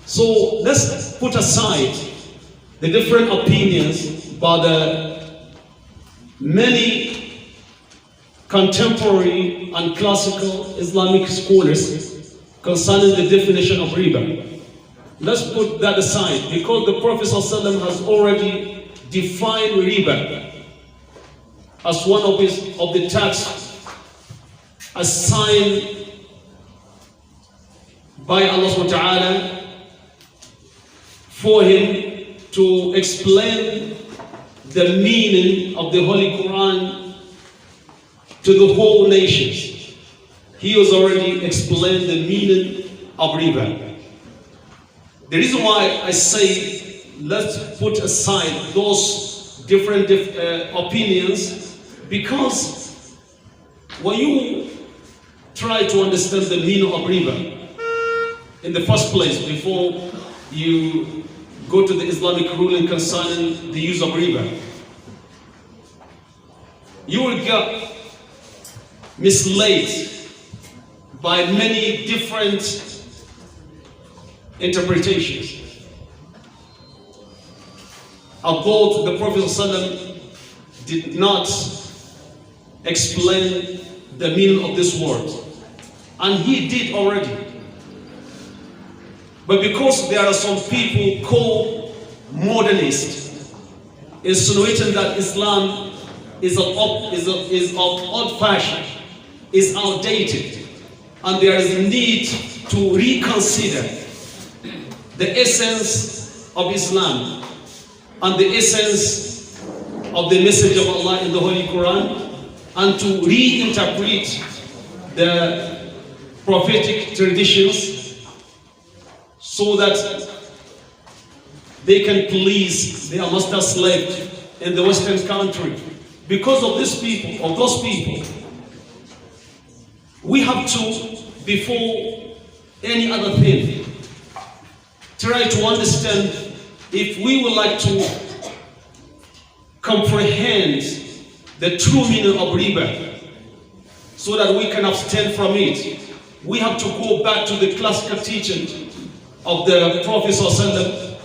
So let's put aside the different opinions by the many contemporary and classical Islamic scholars concerning the definition of riba. Let's put that aside, because the Prophet ﷺ has already defined riba as one of the tasks assigned by Allah subhanahu wa ta'ala for him to explain the meaning of the Holy Quran to the whole nations. He has already explained the meaning of riba. The reason why I say let's put aside those different opinions, because when you try to understand the meaning of riba, in the first place, before you go to the Islamic ruling concerning the use of riba, you will get misled by many different interpretations. Although the Prophet ﷺ did not explain the meaning of this word, and he did already. But because there are some people called modernists, insinuating that Islam is of old fashion, is outdated, and there is a need to reconsider the essence of Islam and the essence of the message of Allah in the Holy Quran, and to reinterpret the prophetic traditions so that they can please their master slave in the Western country. Because of those people, we have to, before any other thing, try to understand, if we would like to comprehend the true meaning of riba, so that we can abstain from it, we have to go back to the classical teaching of the Prophet ﷺ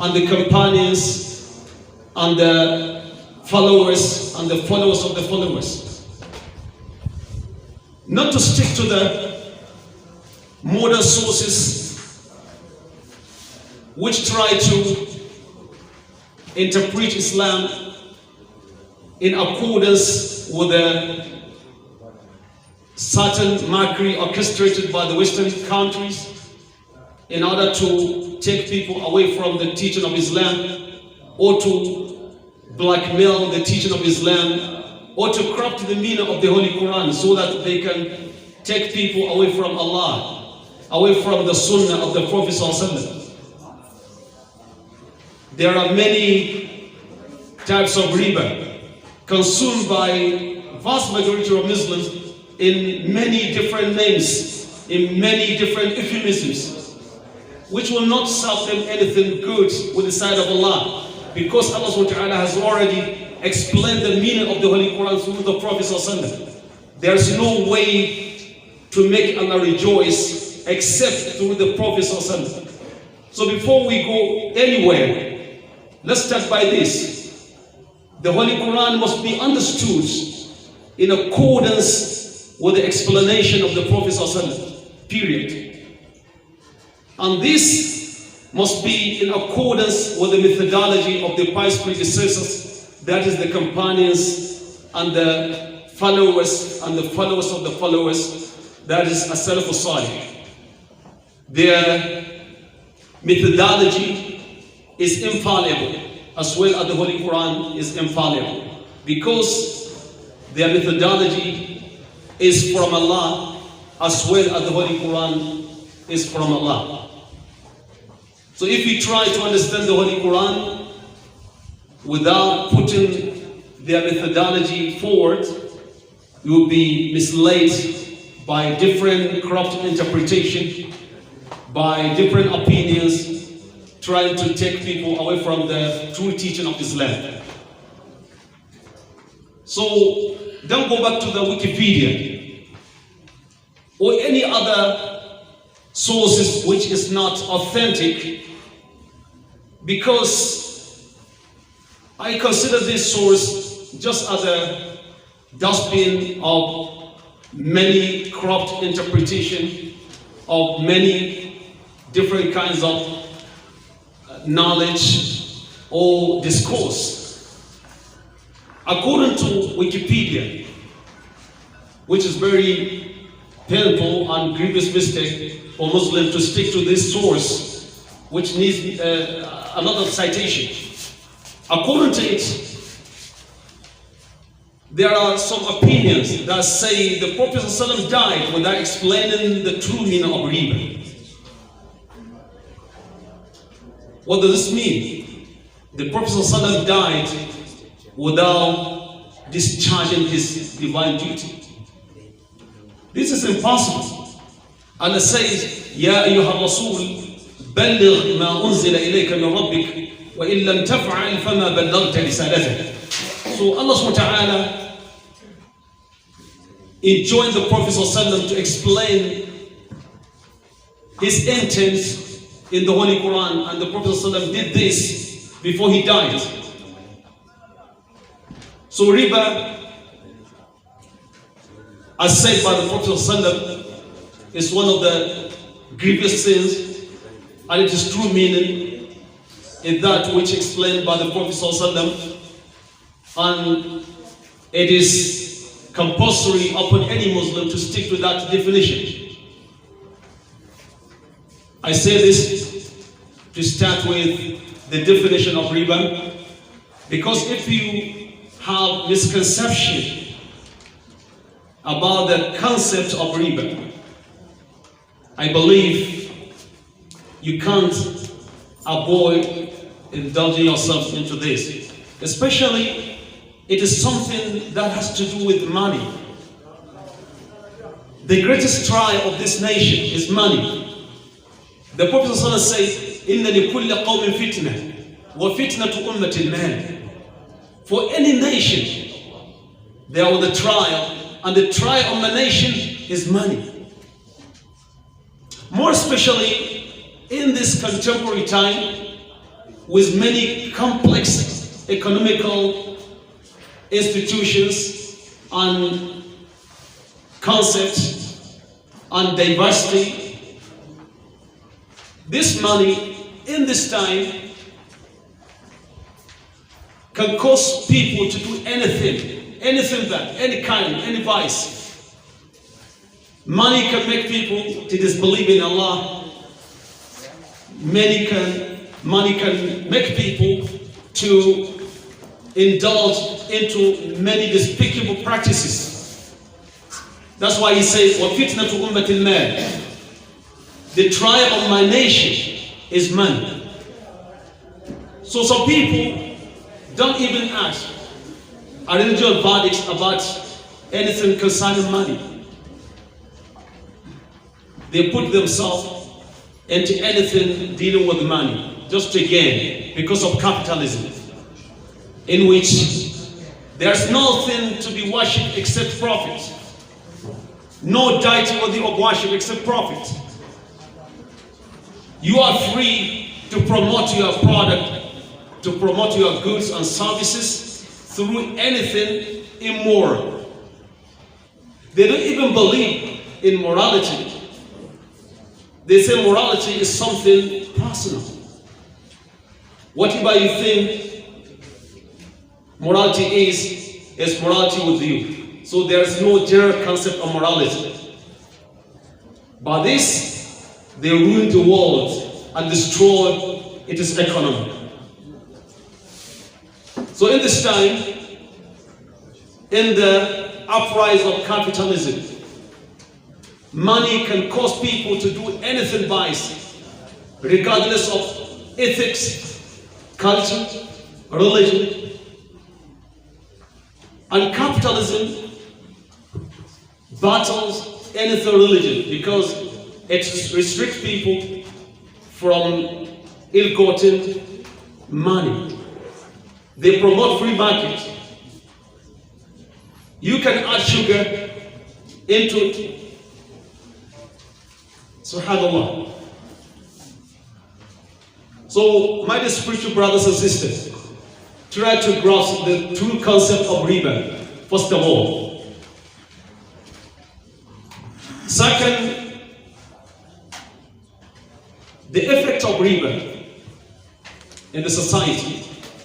and the companions and the followers and the followers of the followers. Not to stick to the modern sources which try to interpret Islam in accordance with the certain mockery orchestrated by the Western countries in order to take people away from the teaching of Islam, or to blackmail the teaching of Islam, or to corrupt the meaning of the Holy Quran so that they can take people away from Allah, away from the Sunnah of the Prophet ﷺ. There are many types of riba consumed by vast majority of Muslims in many different names, in many different euphemisms, which will not serve them anything good with the side of Allah, because Allah subhanahu wa ta'ala has already explained the meaning of the Holy Quran through the Prophet ﷺ. There is no way to make Allah rejoice except through the Prophet ﷺ. So before we go anywhere, let's start by this. The Holy Quran must be understood in accordance with the explanation of the Prophet ﷺ, period. And this must be in accordance with the methodology of the pious predecessors, that is the companions and the followers and the followers of the followers, that is as-salaf as-salih. Their methodology is infallible, as well as the Holy Quran is infallible, because their methodology is from Allah, as well as the Holy Quran is from Allah. So if you try to understand the Holy Quran without putting their methodology forward, you will be misled by different corrupt interpretation, by different opinions, trying to take people away from the true teaching of Islam. So don't go back to the Wikipedia or any other sources which is not authentic, because I consider this source just as a dustbin of many corrupt interpretation of many different kinds of knowledge or discourse. According to Wikipedia, which is very painful and grievous mistake for Muslims to stick to this source, which needs a lot of citation. According to it, there are some opinions that say the Prophet ﷺ died without explaining the true meaning of riba. What does this mean? The Prophet ﷺ died without discharging his divine duty. This is impossible. Allah says, Ya ayyuha rasul, balligh ma unzila ilayka min rabbik, wa in lam taf'al fama ballaghta risalatahu. So Allah subhanahu wa ta'ala enjoined the Prophet ﷺ to explain his intent in the Holy Quran, and the Prophet ﷺ did this before he died. So riba, as said by the Prophet ﷺ, is one of the grievous sins, and its true meaning is that which explained by the Prophet ﷺ, and it is compulsory upon any Muslim to stick to that definition. I say this to start with the definition of riba, because if you have misconception about the concept of riba, I believe you can't avoid indulging yourself into this. Especially, it is something that has to do with money. The greatest trial of this nation is money. The Prophet ﷺ says, إِنَّ لِكُلِّ قَوْمٍ فِتْنَةٍ وَفِتْنَةُ أُمَّةِ الْمَالِ. For any nation, there was a trial, and the trial of the nation is money. More especially in this contemporary time, with many complex economical institutions and concepts and diversity, this money in this time can cause people to do anything that, any kind, any vice. Money can make people to disbelieve in Allah. Money can make people to indulge into many despicable practices. That's why he says, وَفِتْنَةُ أُمَّةِ الْمَالِ. The trial of my nation is money. So some people don't even ask a religious verdict about anything concerning money. They put themselves into anything dealing with money just to gain, because of capitalism, in which there's nothing to be worshipped except profit. No deity worthy of worship except profit. You are free to promote your product, to promote your goods and services through anything immoral. They don't even believe in morality. They say morality is something personal. Whatever you think morality is morality with you. So there's no general concept of morality. By this, they ruined the world and destroyed its economy. So in this time, in the uprising of capitalism, money can cause people to do anything vice, regardless of ethics, culture, religion. And capitalism battles anything religion because it restricts people from ill-gotten money. They promote free market. You can add sugar into Subhanallah. So, my dear spiritual brothers and sisters, try to grasp the true concept of riba, first of all. Second, the effect of riba in the society,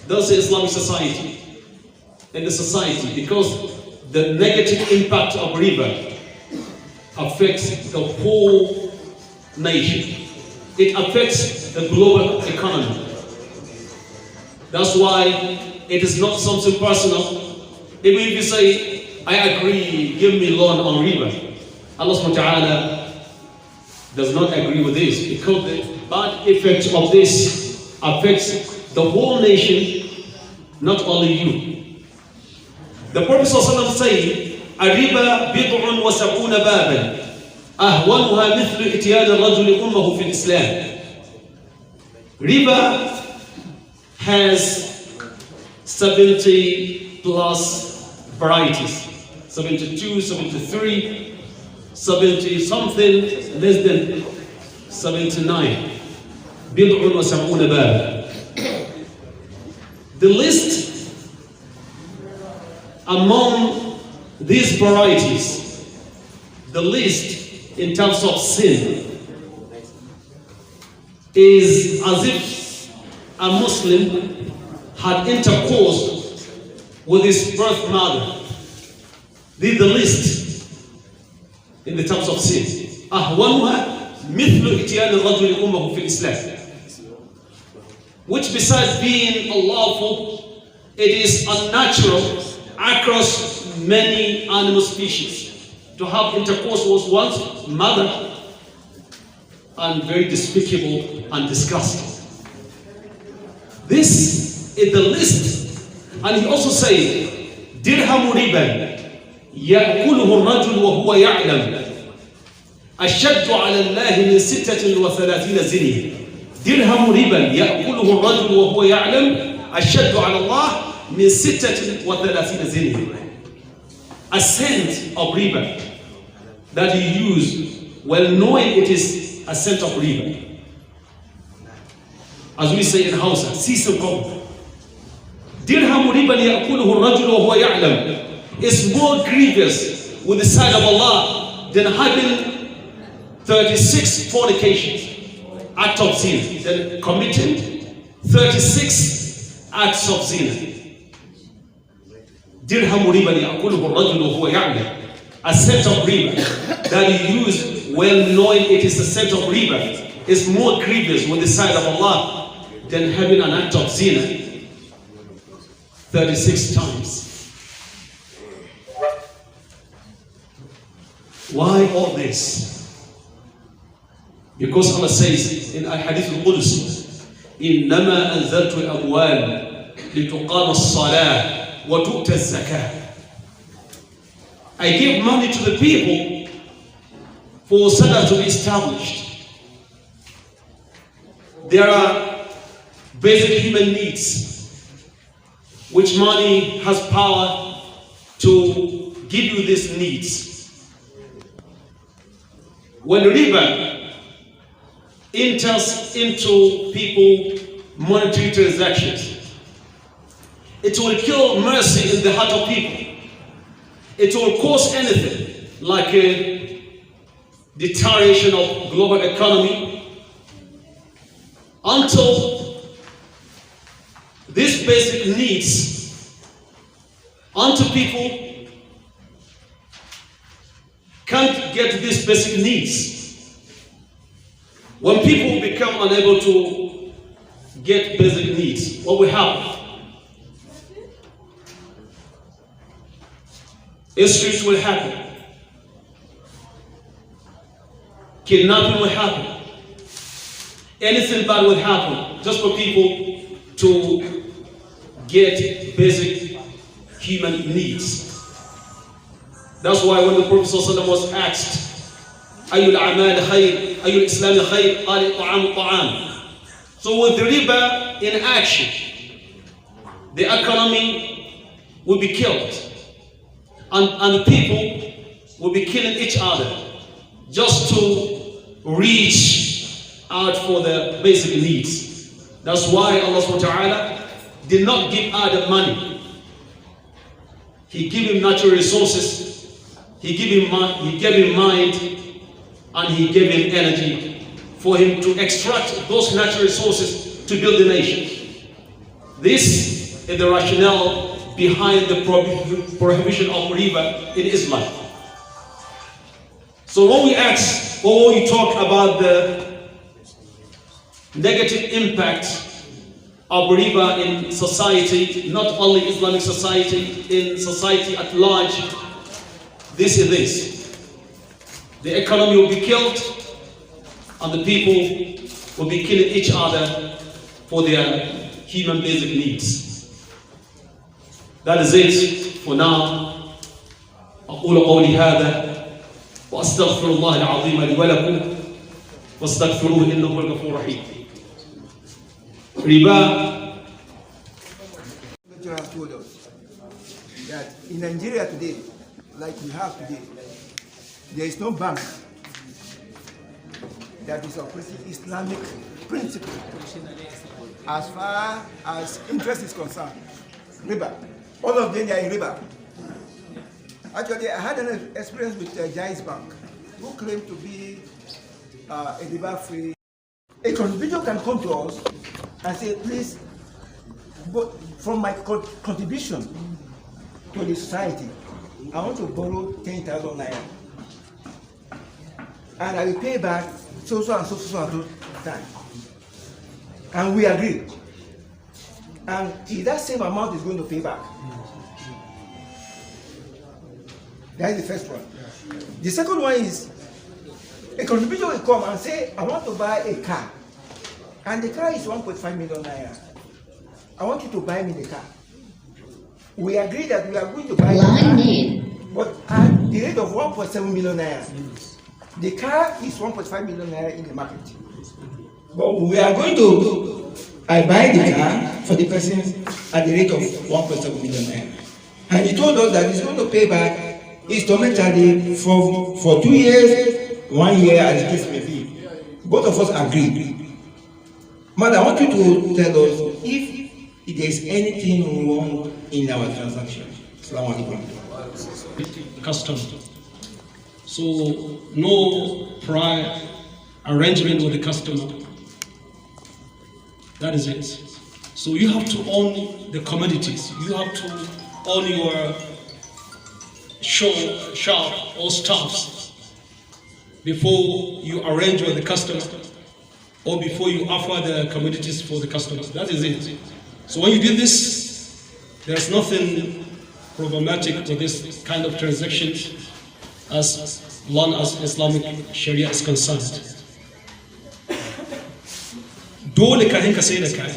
those Islamic society, in the society, because the negative impact of riba affects the whole nation. It affects the global economy. That's why it is not something personal. Even if you say, I agree, give me loan on riba, Allah subhanahu wa ta'ala does not agree with this, because the bad effect of this affects the whole nation, not only you. The Prophet said, الربا بضع وسبعون بابا أهونها مثل إتيان الرجل أمه في الإسلام. Riba has 70 plus varieties, 72, 73, 70 something, less than 79. بضع وسبعون بابا. The list among these varieties, the list in terms of sin, is as if a Muslim had intercourse with his birth mother. This is the list in the terms of sin. أهونها مثل إتيان الرجل أمه في الإسلام. Which besides being unlawful, it is unnatural across many animal species to have intercourse with one's mother, and very despicable and disgusting. This is the list. And he also said, dirham riban يأكله الرجل وهو يعلم أشد على الله من 36 زنية. درهم ربا يأكله الرجل وهو يعلم أشد على الله من 36 زنية. A scent of riba that you use while knowing it is a scent of riba. As we say in Hausa, sisim kom. Dirham riba يأكله الرجل وهو يعلم is more grievous with the sight of Allah than having 36 fornications, acts of sin, than committing 36 acts of sin. Dirham riba يأكله الرجل وهو يعلم. A scent of riba that you use well knowing it is a scent of riba is more grievous with the sight of Allah than having an act of sin 36 times. Why all this? Because Allah says in Al-Hadith Al-Qudsi, إِنَّمَا أَنزَلْتُ الْأَمْوَالِ لِتُقَامَ الصَّلَاةِ وَتُؤْتَ الزَّكَاةِ. I give money to the people for salah to be established. There are basic human needs which money has power to give you these needs. When riba enters into people monetary transactions, it will kill mercy in the heart of people. It will cause anything like a deterioration of global economy until these basic needs until people can't get these basic needs. When people become unable to get basic needs, what will happen? Injuries will happen. Kidnapping will happen. Anything bad will happen just for people to get basic human needs. That's why when the Prophet ﷺ was asked, أَيُّ الْأَعْمَالِ خَيْرٍ أَيُّ الْإِسْلَامِ خَيْرٍ قَالَ الطَّعَامُ الطَّعَامُ. So with the riba in action, the economy will be killed. And the people will be killing each other just to reach out for the basic needs. That's why Allah subhanahu wa ta'ala did not give Adam money. He gave him natural resources, he gave him mind, and he gave him energy for him to extract those natural resources to build the nation. This is the rationale behind the prohibition of riba in Islam. So when we ask, or when we talk about the negative impact of riba in society, not only Islamic society, in society at large, this is this. The economy will be killed, and the people will be killing each other for their human basic needs. That is it for now. أقول قولي هذا وأستغفر الله العظيم لي ولكم واستغفروه إنه هو الغفور الرحيم. Riba. Told us that in Nigeria today, like we have today, there is no bank that is operating Islamic principle as far as interest is concerned. Riba. All of them are in riba. Actually, I had an experience with Jais Bank, who claimed to be a riba-free. A individual can come to us and say, please, but from my contribution to the society, I want to borrow 10,000 naira. And I will pay back so and so time. And we agree. And if that same amount is going to pay back. That is the first one. The second one is, a contributor will come and say, I want to buy a car. And the car is 1.5 million naira. I want you to buy me the car. We agree that we are going to buy the car, but at the rate of 1.7 million naira. The car is 1.5 million naira in the market. But we are going to buy the car for the person at the rate of 1.7 million naira. And he told us that he's going to pay back instrumentally for 2 years, 1 year, as the case may be. Both of us agreed. Madam, I want you to tell us if there is anything wrong in our transaction. Assalamu alaikum. Custom. So no prior arrangement with the customer. That is it. So you have to own the commodities. You have to own your shop or staffs before you arrange with the customer or before you offer the commodities for the customers. That is it. So when you do this, there's nothing problematic with this kind of transaction as long as Islamic Sharia is concerned. Dole ka hinka sai da kaya,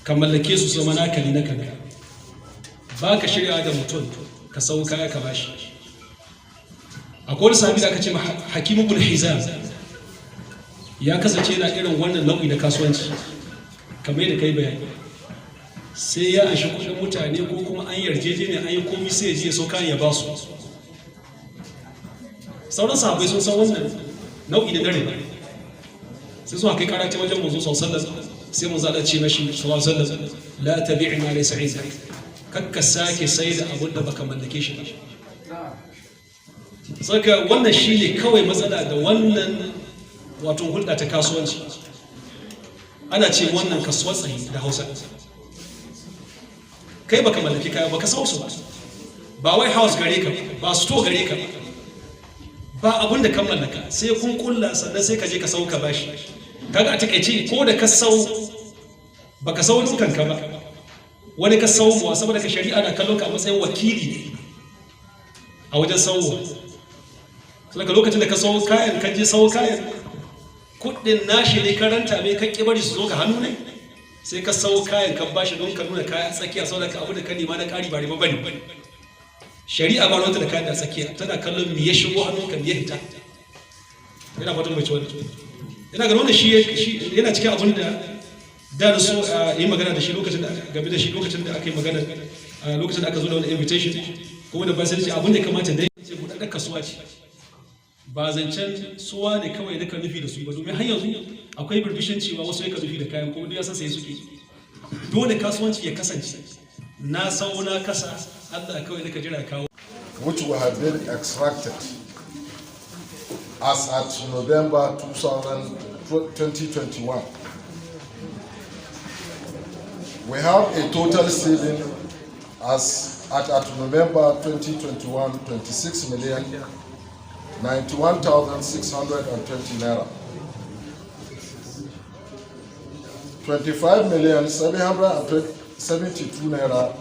ka mallake su zama naka ne na kanka. Ba ka shirya da mutum ka sau kaya ka bashi. Akwai sahabi da aka ce Hakim ibn Hizam ya kasance yana irin wannan nau'i na kasuwanci kamar yadda kai bayani. Sai ya ashi kudin mutane ko kuma an yarjejeniya an yi komai sai ya je ya sau kayan ya ba su. Sauran sahabbai sun san wannan nau'i na dare. Sai zuwa kai karanta wajen manzo sallallahu alaihi wasallam sai mun zada ce mashi sallallahu alaihi wasallam la tabi'i ma laysa 'indak, kakka sake sai da abin da baka mallake shi ba. Saka wannan shine kawai matsala da wannan wato hulɗa ta kasuwanci. Ana ce wannan kasuwar tsayi da Hausa. Kai baka mallaki kaya baka sau su ba wai house gare ka ba store gare ka ba abin da kan mallaka sai kun kulla sannan sai ka je ka sau ka bashi. Kaga a takeice ko da ka sau baka sau dukan ka ba, wani ka sau mu saboda ka shari'a na kallon ka a matsayin wakili a wajen sauwa. Saboda lokacin da ka sau kayan ka je sau kayan kuɗin nashi ne karanta mai kan bari su zo ka hannu ne sai ka sau kayan ka bashi don ka nuna kayan tsakiya saboda ka abu da ka nema na ƙari ba riba bane. Shari'a ba wata da kayan da tsakiya tana kallon me ya shigo hannunka me ya hita. Yana fatan mai ciwon ina ga wannan shi yana cikin abin da so yi magana da shi lokacin da game da shi lokacin da aka yi magana lokacin da aka zo da wani invitation kuma da ba sai ce abin da kamata dai ce buɗaɗɗar kasuwa ce ba zancen suwa ne kawai da ka nufi da su ba, domin har yanzu akwai birbishin cewa wasu ya ka nufi da kayan kuma duk ya san sai suke. Dole kasuwanci ya kasance na sau na kasa Allah kawai da ka jira kawo. Which will have been extracted as at November 2021. We have a total saving as at November 2021, 26,091,620 naira. 25,772 naira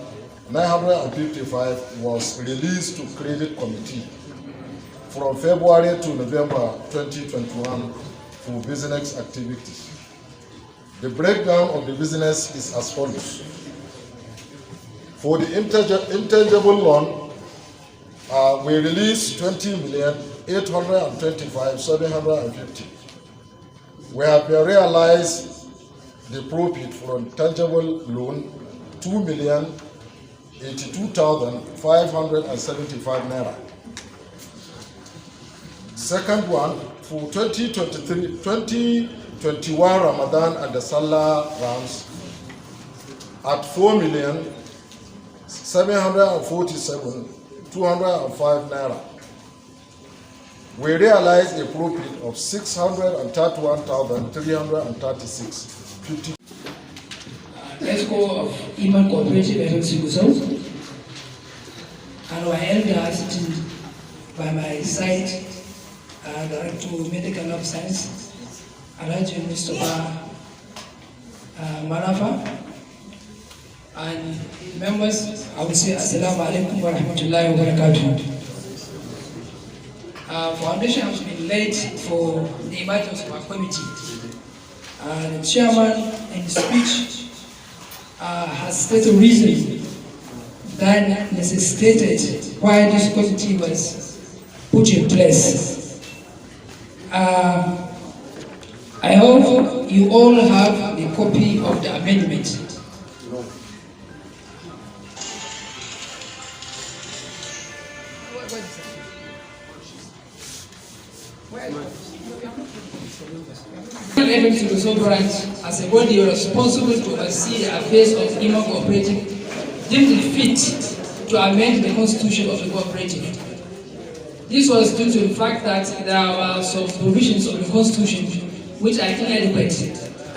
955 was released to Credit Committee from February to November 2021 for business activities. The breakdown of the business is as follows. For the intangible loan, we released 20,825,750. We have realized the profit from tangible loan 2,082,575 naira. Second one, for 2021 Ramadan and the Salah rounds at 4,747,205 naira. We realized a profit of 631,336.50. ESCO of Imman Cooperative FMC Gusau, and our elder sitting by my side, Director of Medical Lab Science, Alhaji Mustafa Marafa, and members, I would say Assalamu alaikum wa rahmatullahi wa barakatuh. Foundation has been laid for the emergence of our committee. The chairman in his speech has stated a reason that necessitated why this committee was put in place. I hope you all have a copy of the amendment. The Gusau branch, as a body responsible to oversee the affairs of Imman Cooperative, deemed it fit to amend the constitution of the cooperative. This was due to the fact that there were some provisions of the constitution which are inadequate,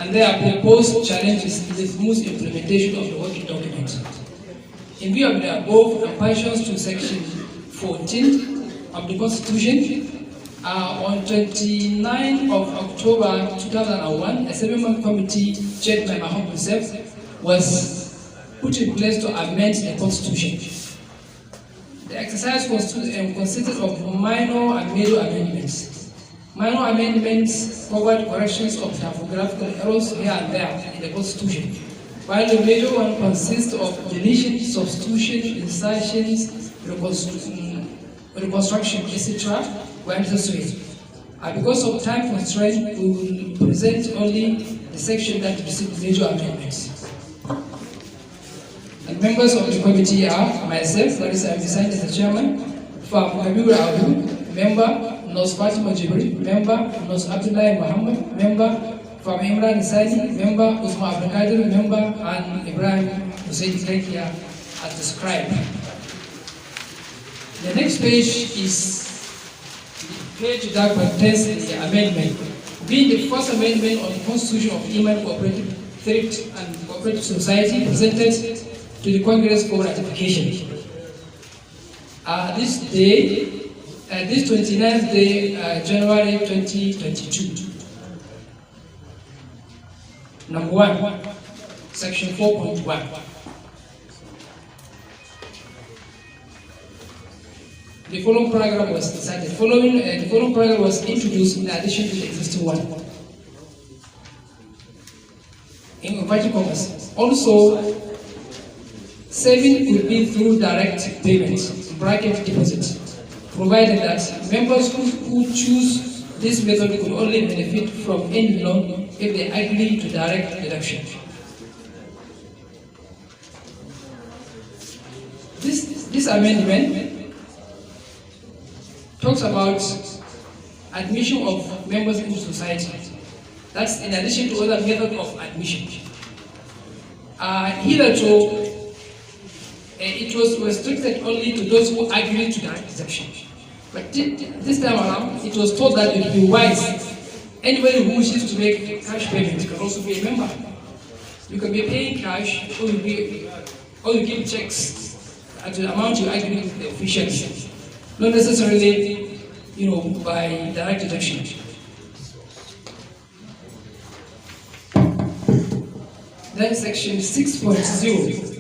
and there are proposed challenges in the smooth implementation of the working document. In view of the above, and pursuant to section 14 of the constitution, on 29th of October 2001, a 7-man committee chaired by my humble self was put in place to amend the constitution. The exercise consisted of minor and major amendments. Minor amendments covered corrections of typographical errors here and there in the constitution, while the major one consists of deletion, substitution, insertions, reconstruction, etc. were necessary. Because of time constraint, we will present only the section that receives major amendments. And members of the committee are myself, that is, I am assigned as the chairman, from Kabiru Abu, member, Nos Fatima Jibril, member, Nos Abdullah Muhammad, member, from Imran Isani, member, Usman Abdulkadir, member, and Ibrahim Hussein Zekia as described. The next page is page that contains the amendment, being the first amendment of the Constitution of Imman Cooperative, Thrieft and Cooperative Society presented to the Congress for ratification. This 29th day, January 2022. Number 1, section 4.1. The following paragraph was decided. The following paragraph was introduced in addition to the existing one. In inverted commas. Also, saving could be through direct payment, bracket deposit, provided that members who choose this method could only benefit from any loan if they agree to direct deduction. This amendment talks about admission of members into society. That's in addition to other methods of admission. Hitherto, it was restricted only to those who agreed to that exemption. But this time around, it was thought that it would be wise. Anybody who wishes to make cash payment can also be a member. You can be paying cash, or you give checks at the amount you agree with the officials, not necessarily, by direct deduction. Then section 6.0.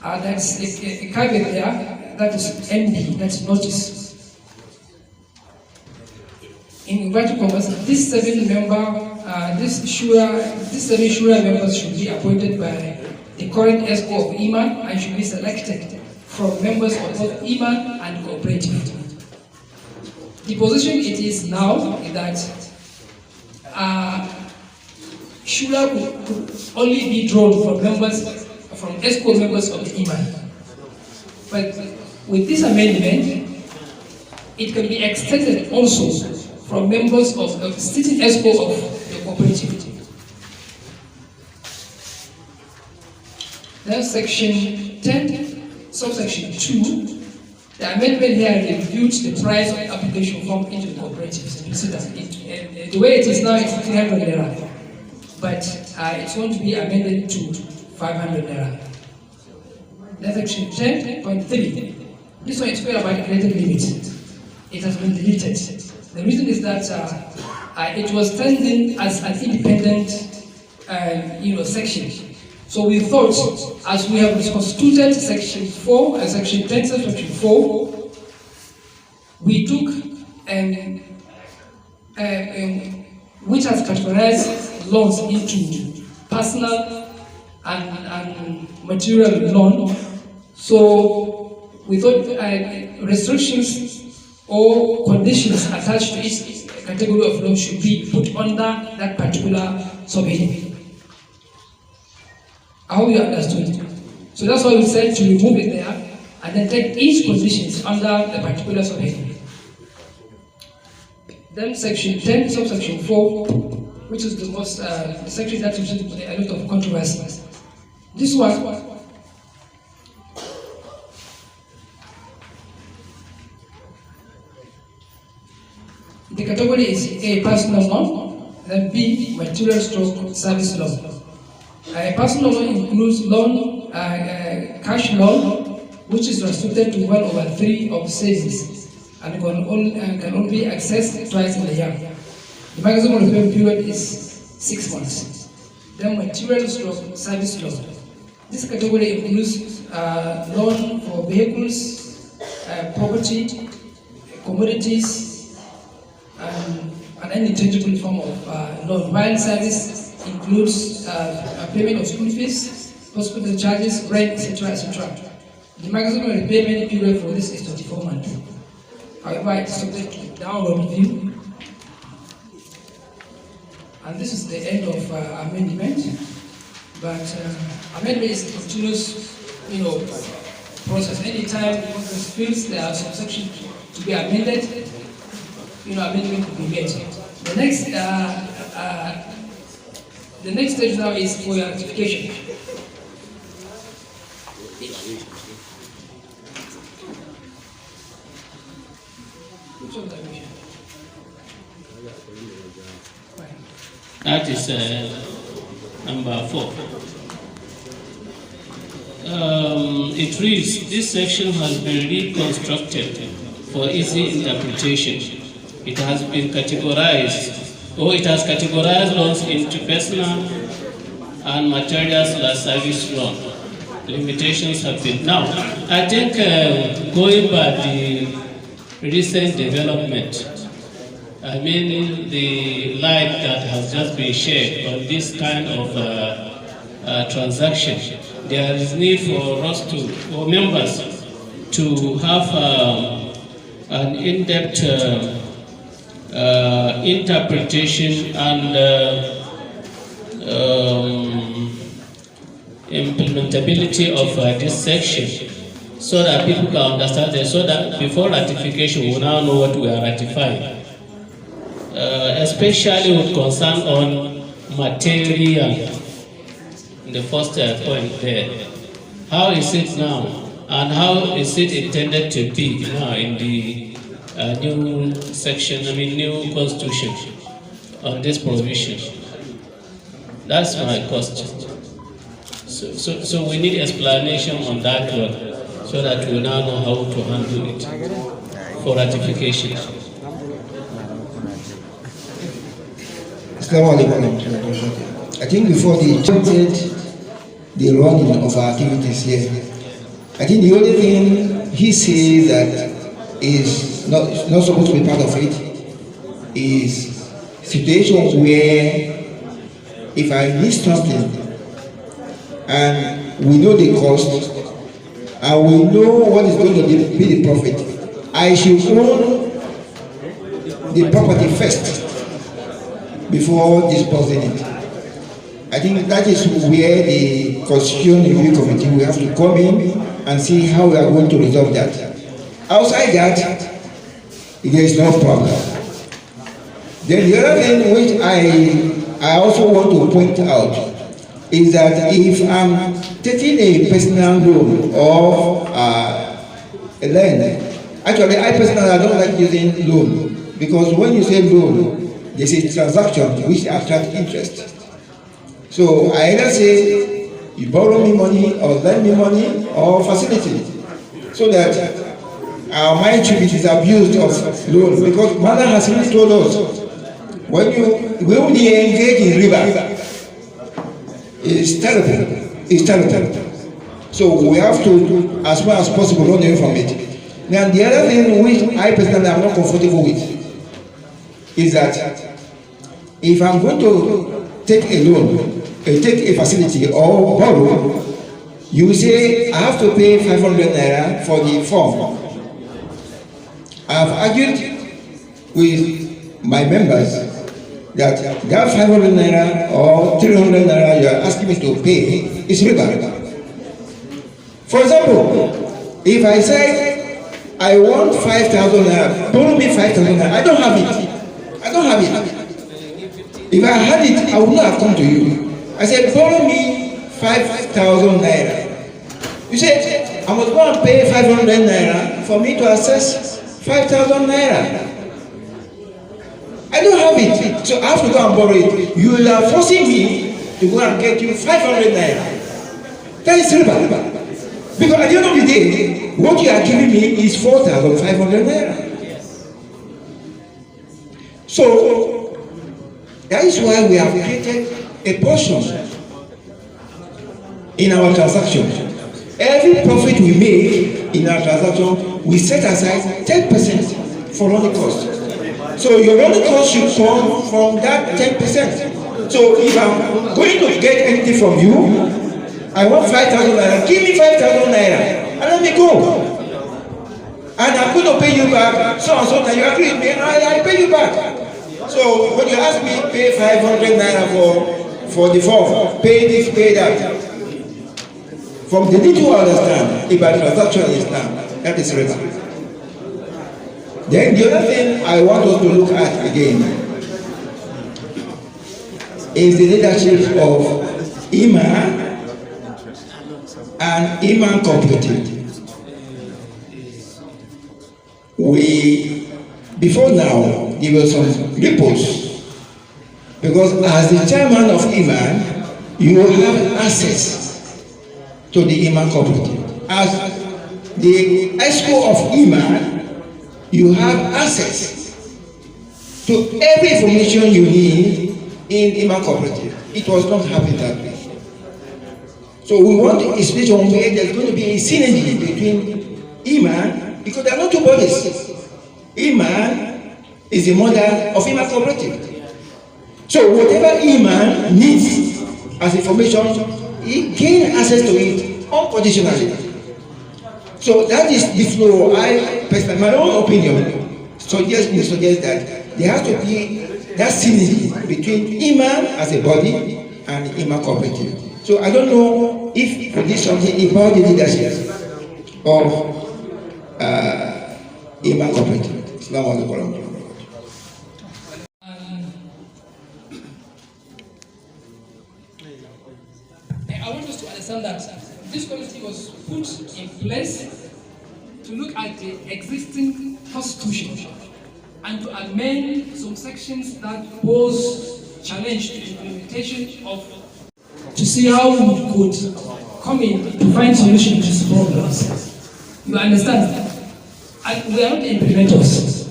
That's a caveat there, that is ND, that's notice. In inverted commas, this seven shura members should be appointed by the current ESCO of Imman and should be selected from members of both Imman and Cooperative. The position it is now is that shura could only be drawn from ESCO members of the Imman. But with this amendment, it can be extended also from members of the sitting ESCO of the Cooperative. Then section 10, subsection 2, the amendment here reviewed the price of application form into the cooperatives. You see that the way it is now, it's 300 naira, but it's going to be amended to 500 naira. Then section 10.3, this one is clear about the credit limit. It has been deleted. The reason is that it was standing as an independent, section. So we thought, as we have constituted section 4 and section 10, section 4, we took which has categorized loans into personal and material loan. So we thought restrictions or conditions attached to each category of loan should be put under that particular subheading. I hope you understood. So that's why we said to remove it there and then take each conditions under the particular subheading. Then section 10, subsection 4, which is the most section that usually put a lot of controversy. This one, the category is A, personal loan, then B, material stroke service loan. Personal loan includes loan, cash loan, which is restricted to 1 over 3 of savings and can only be accessed twice in a year. The maximum repayment period is 6 months. Then material stroke service loan. This category includes loan for vehicles, property, commodities, and any tangible form of loan. While service includes payment of school fees, hospital charges, rent, etc., etc. The maximum repayment period for this is 24 months. However, it is subject to downward review. And this is the end of amendment. But amendment is a continuous, process. Anytime the Congress feels there are some sections to be amended, amendment will be made. The next stage now is for your ratification. That is number 4. It reads, this section has been reconstructed for easy interpretation. It has been categorized, or it has categorized loans into personal and material/service loan. Limitations have been. Now, I think going by the recent development, I mean the light that has just been shed on this kind of transaction, there is need for us for members to have an in-depth interpretation and implementability of this section, so that people can understand it, so that before ratification we now know what we are ratifying. Especially with concern on material, the first point there. How is it now, and how is it intended to be now in the new section, new constitution on this provision? That's my question. So we need explanation on that one, so that we now know how to handle it for ratification. I think before the running of our activities here, I think the only thing he says that is not supposed to be part of it is situations where if I need something and we know the cost and we know what is going to be the profit, I should own the property first before disposing it. I think that is where the Constitution Review Committee will have to come in and see how we are going to resolve that. Outside that, there is no problem. Then the other thing which I also want to point out is that if I'm taking a personal loan or a lend, actually I personally don't like using loan, because when you say loan, there's a transaction which attracts interest. So I either say you borrow me money or lend me money or facility, so that our mind should be disabused of loan, because Mother has really told us when we only engage in riba, it's terrible. So we have to, as well as possible, run away from it. Now the other thing which I personally am not comfortable with is that if I'm going to take a loan, take a facility or borrow, you say I have to pay 500 naira for the form. I've argued with my members that 500 naira or 300 naira you are asking me to pay is riba. For example, if I say I want 5,000 naira, borrow me 5,000 naira, I don't have it. If I had it, I would not have come to you. I said, borrow me 5,000 naira. You said, I must go and pay 500 naira for me to access 5,000 naira. I don't have it, so I have to go and borrow it. You are forcing me to go and get you 500 naira. That is riba. Because at the end of the day, what you are giving me is 4,500 naira. So, that is why we have created a portion in our transaction. Every profit we make in our transaction, we set aside 10% for running costs. So your running costs should come from that 10%. So if I'm going to get anything from you, I want 5,000 naira, give me 5,000 naira and let me go. And I'm going to pay you back so and so that you agree with me and I pay you back. So when you ask me pay 500 naira for the form, pay this, pay that. From the little I understand about transaction in Islam, that is riba. Then the other thing I want us to look at again is the leadership of Imman and Imman Cooperative. Before now, there were some reports, because as the chairman of Imman, you have access to the Imman Cooperative. As the ESCO of Imman, you have access to every information you need in Imman Cooperative. It was not happening that way. So we want a situation where there's going to be a synergy between Imman, because there are not two bodies. Imman is the mother of Imman Cooperative. So whatever Imman needs as information, he gains access to it unconditionally. So that is the flow. I personally, my own opinion, suggest that there has to be that synergy between Imman as a body and Imman Cooperative. So I don't know if this is something about the leadership. of Imman Cooperative. Assalamu alaikum. I want us to understand that this committee was put in place to look at the existing constitution and to amend some sections that pose challenge to the implementation of, to see how we could come in to find solution to these problems. You understand? And we are not the implementers.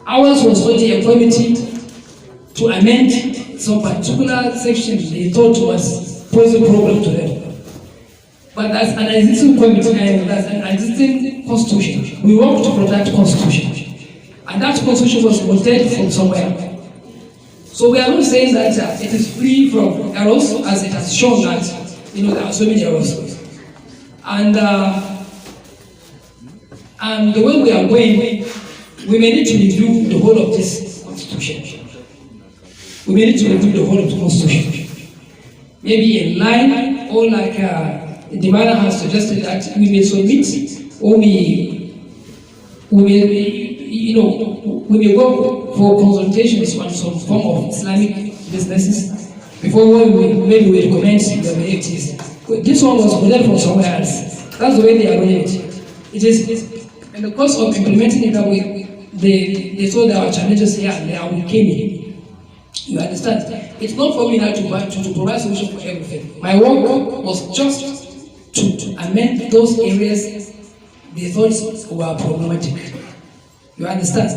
Ours was only a committee to amend some particular sections they thought was posing a problem to them. But as an existing committee and as an existing constitution, we work to protect the constitution. And that constitution was voted from somewhere. So we are not saying that it is free from errors, as it has shown that there are so many errors. And the way we are going, we may need to review the whole of this constitution. We may need to review the whole of the constitution. Maybe in line, or like the manner has suggested that we may submit, or we may go for consultations on some form of Islamic businesses before maybe we recommend the activities. This one was modelled from somewhere else. That's the way they are doing it. It is in the course of implementing it that they saw there are challenges here and there, and we came in. You understand? It's not for me now to provide solution for everything. My work was just to amend those areas they thought were problematic. You understand?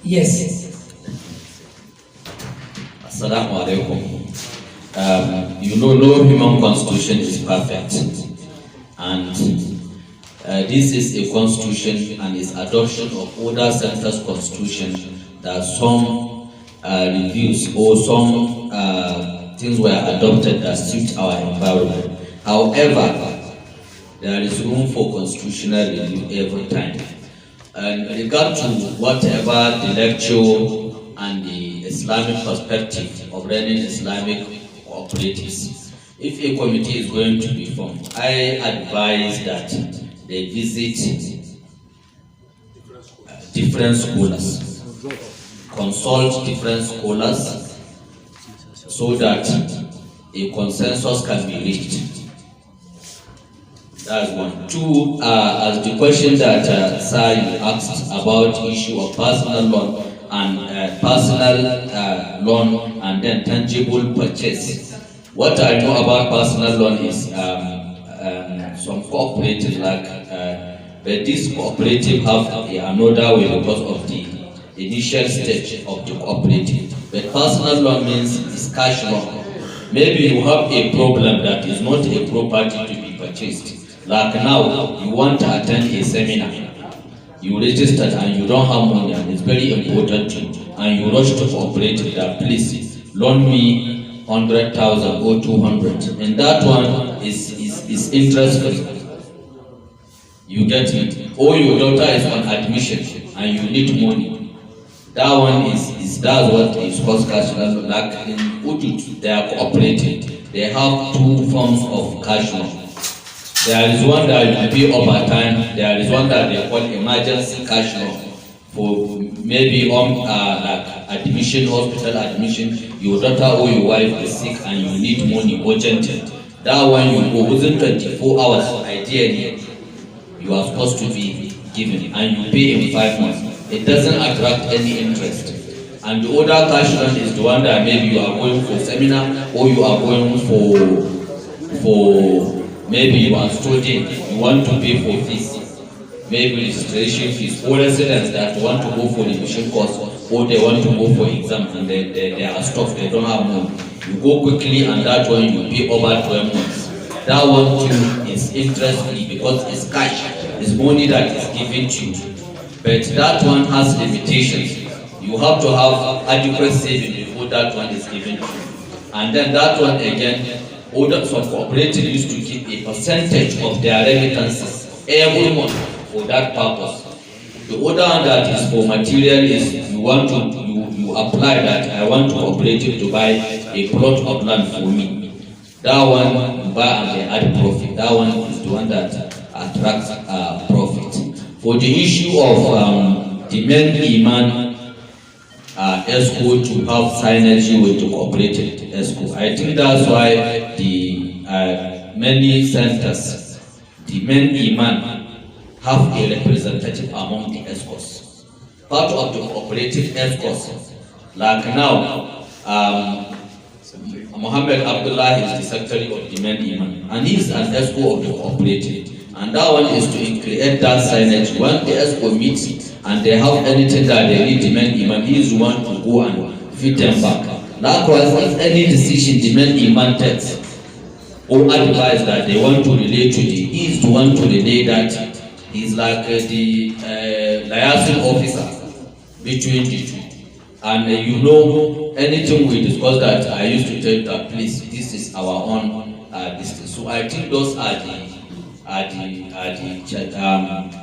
Yes. Assalamu alaikum. No human constitution is perfect. And this is a constitution and its adoption of other centers' constitution that some reviews or some things were adopted that suit our environment. However, there is room for constitutional review every time. And in regard to whatever the lecture and the Islamic perspective of running Islamic cooperatives, if a committee is going to be formed, I advise that they visit different scholars, consult different scholars, so that a consensus can be reached. That's one. Two, as the question that Sir you asked about issue of personal loan and loan and then tangible purchase. What I know about personal loan is some cooperatives but this cooperative have another way because of the initial stage of the cooperative. But personal loan means it's cash loan. Maybe you have a problem that is not a property to be purchased. Like now, you want to attend a seminar, you registered and you don't have money and it's very important to you, and you rush to cooperative that please loan me 100,000 or 200, and that one is interest free. You get it? Or your daughter is on admission and you need money. That one that's what is called cash loan. Like in Udut, they are cooperative. They have two forms of cash loan. There is one that you pay over time. There is one that they call emergency cash loan for maybe like admission, hospital admission. Your daughter or your wife is sick and you need money urgently. That one you go within 24 hours. Ideally, you are supposed to be given and you pay in 5 months. It doesn't attract any interest. And the other cash loan is the one that maybe you are going for seminar or you are going for maybe you are studying, you want to pay for fees, maybe registration fees, or residents that want to go for the mission course, or they want to go for exams and they are stuck, they don't have money. You go quickly and that one you pay over 12 months. That one too is interest free because it's cash, it's money that is given to you. But that one has limitations. You have to have adequate saving before that one is given to you. And then that one again, some cooperative used to keep a percentage of their remittances every month for that purpose. The other one that is for material is you apply that I want cooperative to buy a plot of land for me. That one you buy and they add profit. That one is the one that attract profit. For the issue of the main Imman ESCO to have synergy with the cooperative ESCO, I think that's why the many centers, the main Imman have a representative among the ESCOs. Part of the cooperative ESCOs, like now, Muhammad Abdullah is the secretary of the main Imman, and he is an ESCO of the cooperative. And that one is to create that synergy. When the ESCO meets and they have anything that they need, the main Imam, he is the one to go and feed them back. Likewise, if any decision the main Imam takes or advice that they want to relay to he is the one to relay that. He's like the liaison officer between the two. And you know, anything we discuss that, I used to tell that, please, this is our own business. So I think those are the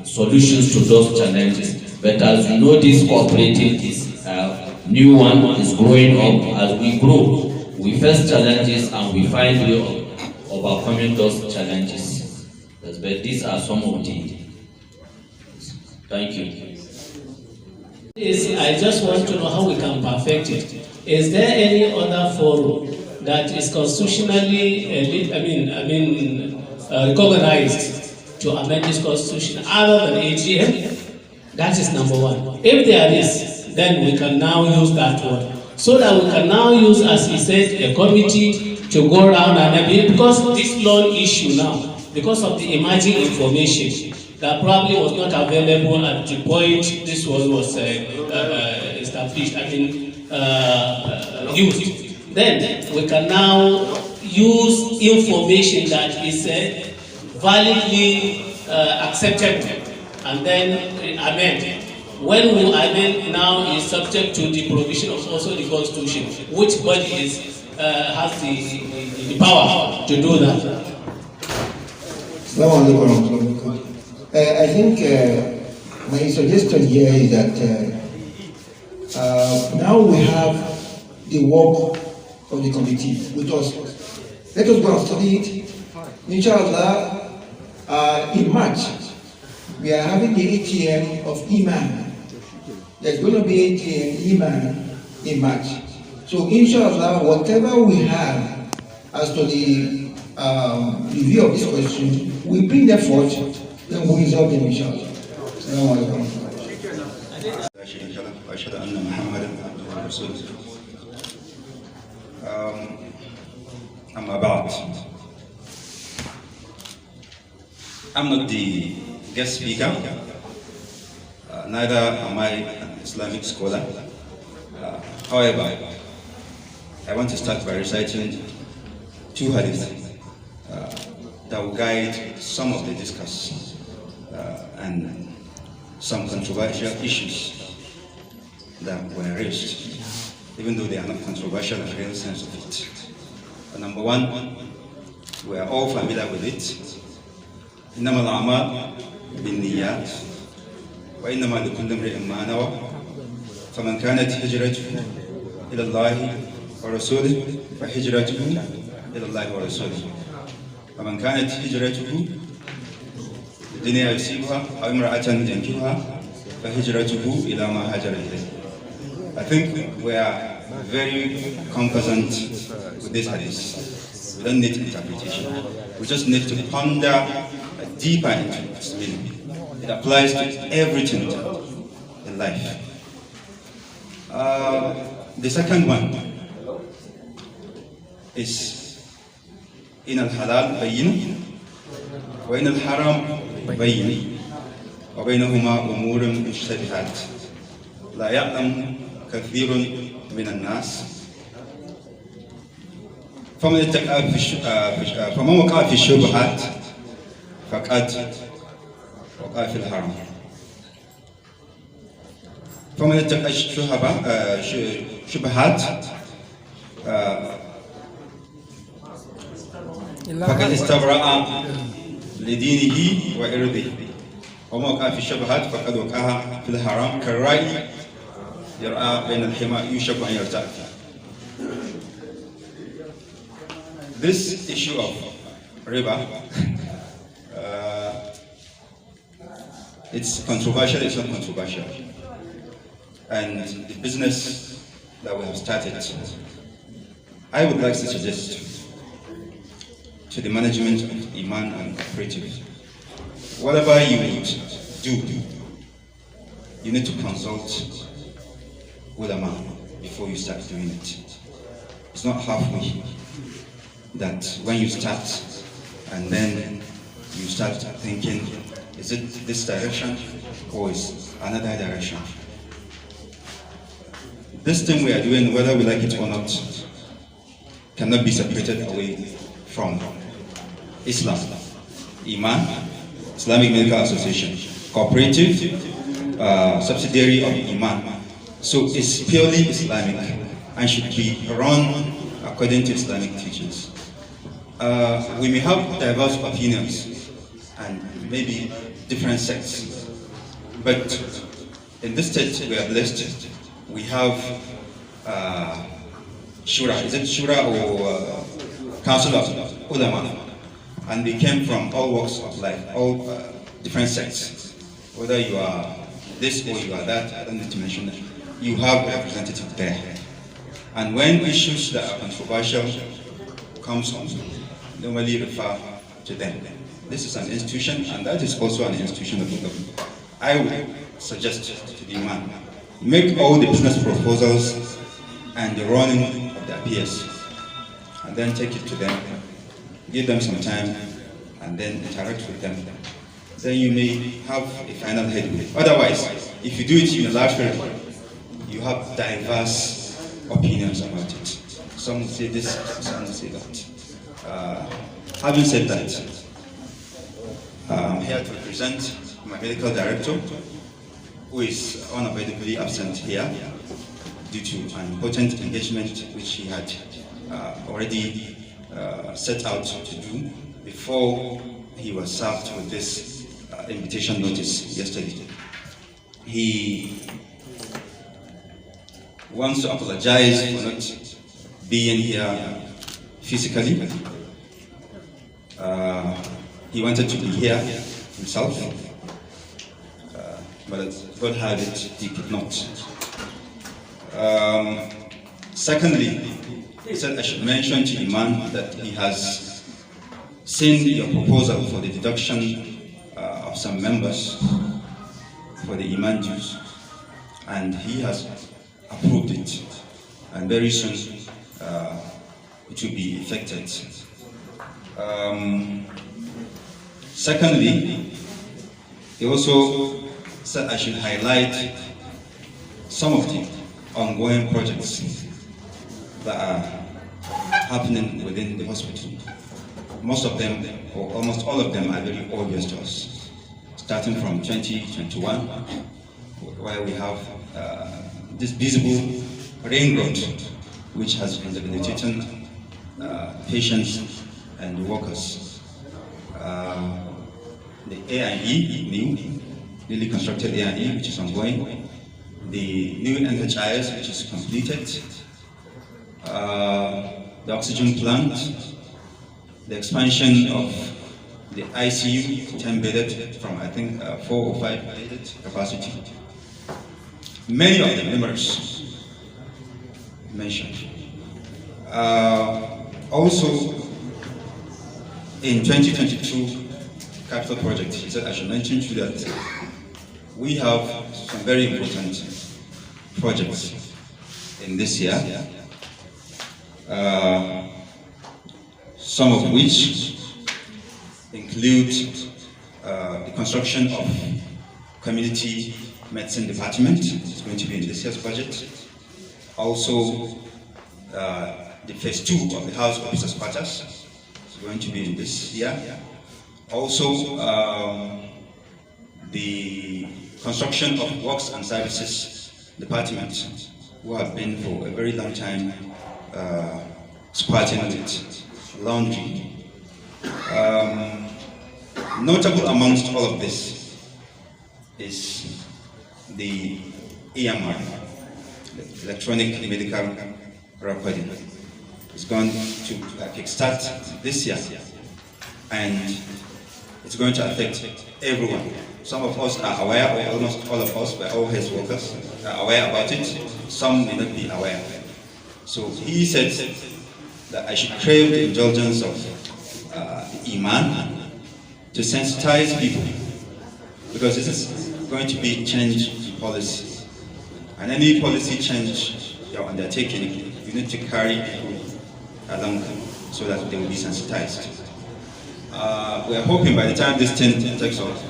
solutions to those challenges. But as you know, this cooperative is new one is growing up. As we grow, we face challenges and we find way of overcoming those challenges. But these are some of the. Thank you. I just want to know how we can perfect it. Is there any other forum that is constitutionally, recognized to amend this constitution other than AGM? That is number one. If there is, then we can now use that one. So that we can now use, as he said, a committee to go around and because this loan issue now, because of the emerging information that probably was not available at the point this one was established, used. Then we can now use information that is validly acceptable and then amend. When we amend now is subject to the provision of also the Constitution, which body has the power to do that. I think my suggestion here is that now we have the work of the committee with us. Let us go and study it. Inshallah, in March, we are having the ATM of Imman. There's going to be ATM Imman in March. So inshallah, whatever we have as to the review of this question, we bring them forth, then we resolve them inshallah. I'm not the guest speaker, neither am I an Islamic scholar. However, I want to start by reciting two hadiths that will guide some of the discussion and some controversial issues that were raised, even though they are not controversial in the real sense of it. Number one, we are all familiar with it. إنما الأعمال بالنيات وإنما لكل امرئ ما نوى فمن كانت هجرته إلى الله ورسوله فهجرته إلى الله ورسوله ومن كانت هجرته لدنيا يصيبها أو امرأة ينكحها فهجرته إلى ما هاجر إليه. I think we are very conversant with this hadith. We don't need interpretation. We just need to ponder deeper into its meaning. It applies to everything in life. The second one is in al-halal bayyin wa in al-haram bayyin wa baynahuma umurun mushtabihat la ya'lam kathirun min an-nas فمن وقع في الشبهات فقد وقع في الحرام فمن اتقى الشبهات فقد استبرأ لدينه وإرضه ومن وقع في الشبهات فقد وقع في الحرام كالراعي يرعى بين الحمى يوشك أن يرتع فيه. This issue of riba It's controversial, it's not controversial. And the business that we have started, I would like to suggest to the management of Imman and Cooperative, whatever you would do, you need to consult with a man before you start doing it. It's not halfway that when you start and then you start thinking, is it this direction or is another direction? This thing we are doing, whether we like it or not, cannot be separated away from Islam. Imman, Islamic Medical Association, Cooperative, subsidiary of Imman. So it's purely Islamic and should be run according to Islamic teachings. We may have diverse opinions and maybe different sects, but in this state we are blessed. We have Shura, is it Shura or Council of Ulama? And they came from all walks of life, all different sects. Whether you are this or you are that, I don't need to mention that. You have a representative there. And when issues that are controversial comes on, normally refer to them. This is an institution, and that is also an institution of the government. I would suggest to the Imman, make all the business proposals and the running of the affairs, and then take it to them, give them some time, and then interact with them. Then you may have a final headway. Otherwise, if you do it unilaterally, you have diverse opinions about it. Some will say this, some will say that. Having said that, I'm here to represent my medical director, who is unavoidably absent here due to an important engagement which he had already set out to do before he was served with this invitation notice yesterday. He wants to apologize for not being here physically. He wanted to be here himself, but God had it, he could not. Secondly, he said I should mention to Imman that he has seen your proposal for the deduction of some members for the Imman dues, and he has approved it, and very soon it will be effected. Secondly, he also said I should highlight some of the ongoing projects that are happening within the hospital. Most of them, or almost all of them, are very obvious to us. Starting from 2021, where we have this visible ring road, which has been debilitating patients and workers. The A&E, newly constructed A&E, which is ongoing. The new NHIS, which is completed. The oxygen plant. The expansion of the ICU, 10 bedded from I think 4 or 5 bedded capacity. Many of them, numerous, mentioned. Also, in 2022 capital project, he said I should mention to you that we have some very important projects in this year, some of which include the construction of community medicine department. It's going to be in this year's budget. Also, the phase 2 of the house officers' quarters is going to be in this year. Also, the construction of works and services department, who have been for a very long time squatting with laundry. Notable amongst all of this is the EMR, the electronic medical recording. It's going to kickstart this year, and it's going to affect everyone. Some of us are aware, or almost all of us, by all health workers, are aware about it. Some may not be aware. So he said that I should crave the indulgence of Imman to sensitize people, because this is going to be change in policy. And any policy change you're undertaking, you need to carry people along so that they will be sensitized. We are hoping by the time this thing takes off,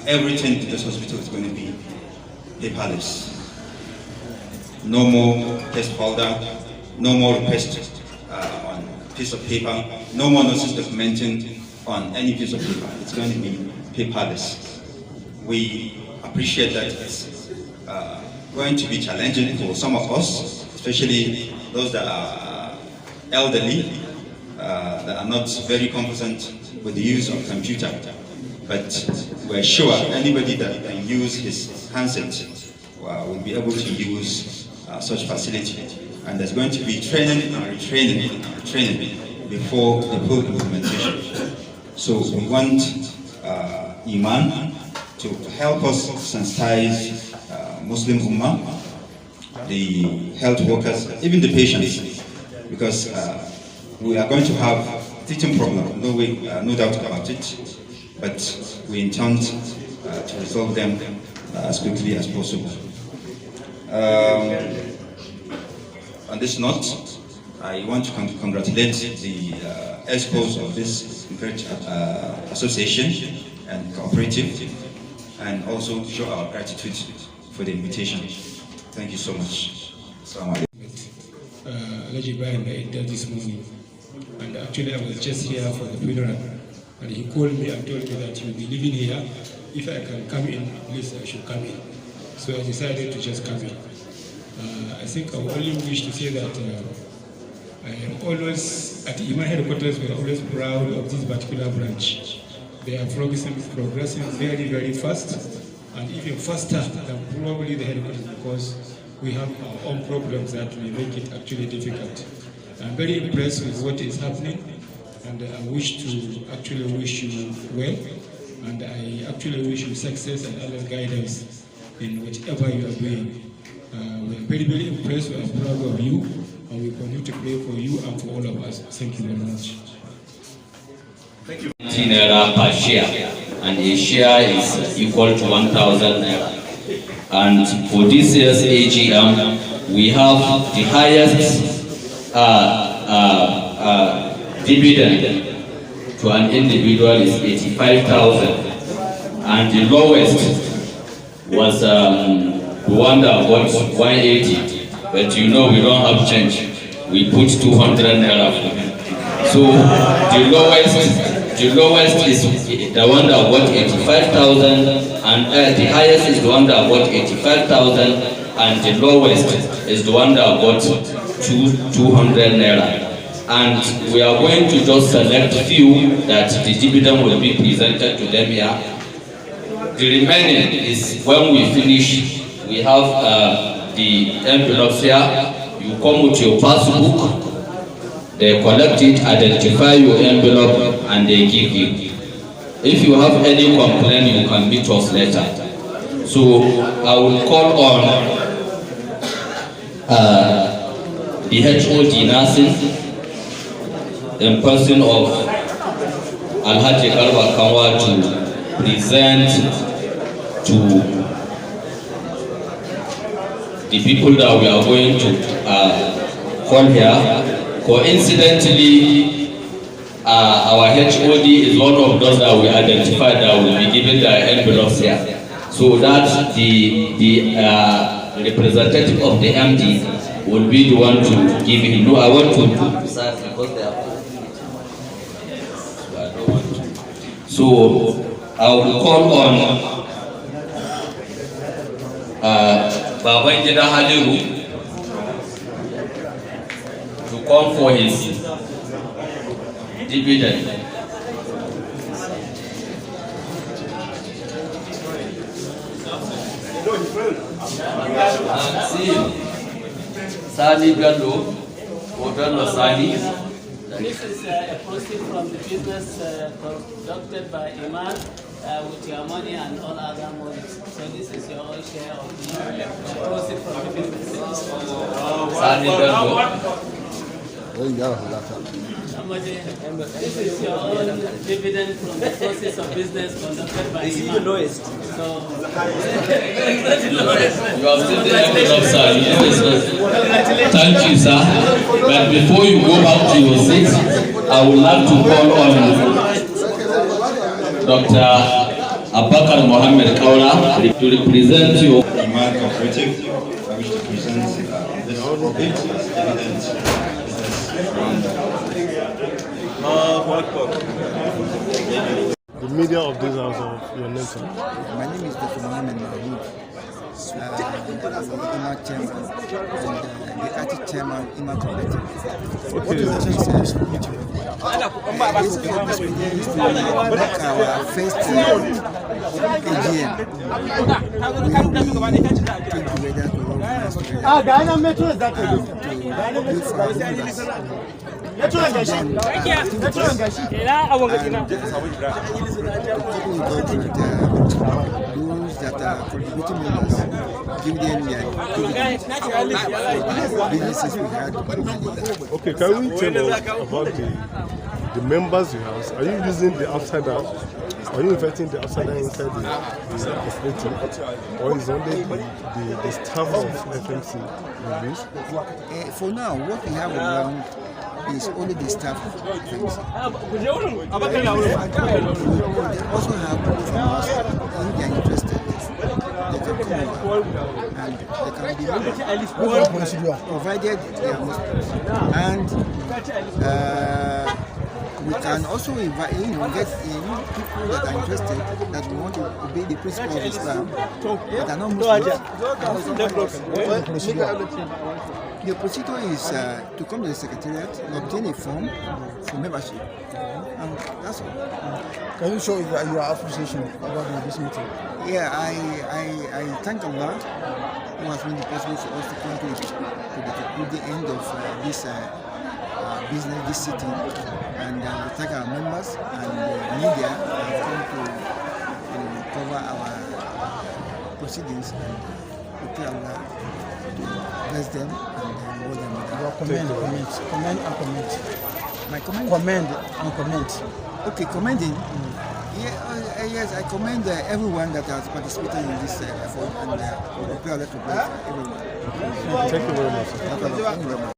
everything in this hospital is going to be paperless. No more test folder, no more request on piece of paper, no more notice documenting on any piece of paper. It's going to be paperless. We appreciate that it's going to be challenging for some of us, especially those that are elderly, that are not very competent with the use of computer. But we're sure anybody that can use his handset will be able to use such facility. And there's going to be training and retraining and retraining before the full implementation. So we want Imman to help us sensitize Muslim Ummah, the health workers, even the patients, because we are going to have teaching problem, no doubt about it. But we intend to resolve them as quickly as possible. On this note, I want to congratulate the ESCOs of this great association and cooperative, and also show our gratitude for the invitation. Thank you so much. This morning, and actually I was just here for the funeral. And he called me and told me that he will be living here. If I can come in, please I should come in. So I decided to just come in. I think I only wish to say that I am always, at Imman headquarters, we are always proud of this particular branch. They are progressing very, very fast, and even faster than probably the headquarters, because we have our own problems that may make it actually difficult. I'm very impressed with what is happening, and I wish you well, and I actually wish you success and Allah's guidance in whatever you are doing. We are very, very impressed, we are proud of you, and we continue to pray for you and for all of us. Thank you very much. Thank you. Naira per share, and a share is equal to 1,000 naira. And for this year's AGM, we have the highest dividend to an individual is 85,000, and the lowest was the one that got 180. But you know we don't have change. We put 200 naira for him. So the lowest is the one that got 85,000, and the highest is the one that got 85,000, and the lowest is the one that got 200 naira. And we are going to just select few that the dividend will be presented to them here. The remaining is when we finish, we have the envelopes here. You come with your passbook, they collect it, identify your envelope, and they give you. If you have any complaint, you can meet us later. So I will call on the HOD nursing in person of Alhaji Garba Kanwa to present to the people that we are going to call here. Coincidentally, our HOD is one of those that we identified that will be given the envelopes here. So that the representative of the MD will be the one to give him. No, I want to because they are. So I don't want to. So I will call on Babangida Haliru to come for his dividend. See Sani Bello, or Bello Sani, This is a proceed from the business conducted by Imman with your money and all other monies. So this is your own share of the proceed from the business. This is your own dividend from the process of business conducted by Imman. Is he the lowest? So, You have still the envelope, sir. Yes, thank you, sir. But before you go back to your seat, I would like to call on Dr. Abakar Mohammed Kaura to represent you. Imman Cooperative, I wish to present this dividend The media of this house of your name, sir. My name is Dr. Mohammed Mahmoud. Imman chairman and the acting chairman of Imman Cooperative. What is the essence of this meeting? This is our first AGM. We came together to organize together to do for our members. Those that are contributing members, give them their businesses we had. Okay, can we tell us about the members you have? Are you using the outsider? Are you inviting the outsider inside the cooperative? Or is only the staff of FMC you use? For now, what we have around is only the staff of FMC. We also have from us, if they are interested, they can come over and they can be members, provided they are Muslims. And we can also invite, get people that are interested, that we want to obey the principles of Islam, that are not Muslims. The procedure is to come to the secretariat, obtain a form for membership, and that's all. Can you show your appreciation about this meeting? Yeah, I thank Allah who has made it possible for us to come to the end of this business, this sitting, and we thank our members and the media have come to cover our proceedings, and we pray Allah to bless them and hold them. Comment and comment. My comment? Commend and comment. Okay, commending. Yes, I commend everyone that has participated in this effort, and we pray Allah to bless everyone. Thank you very much. Thank you very much.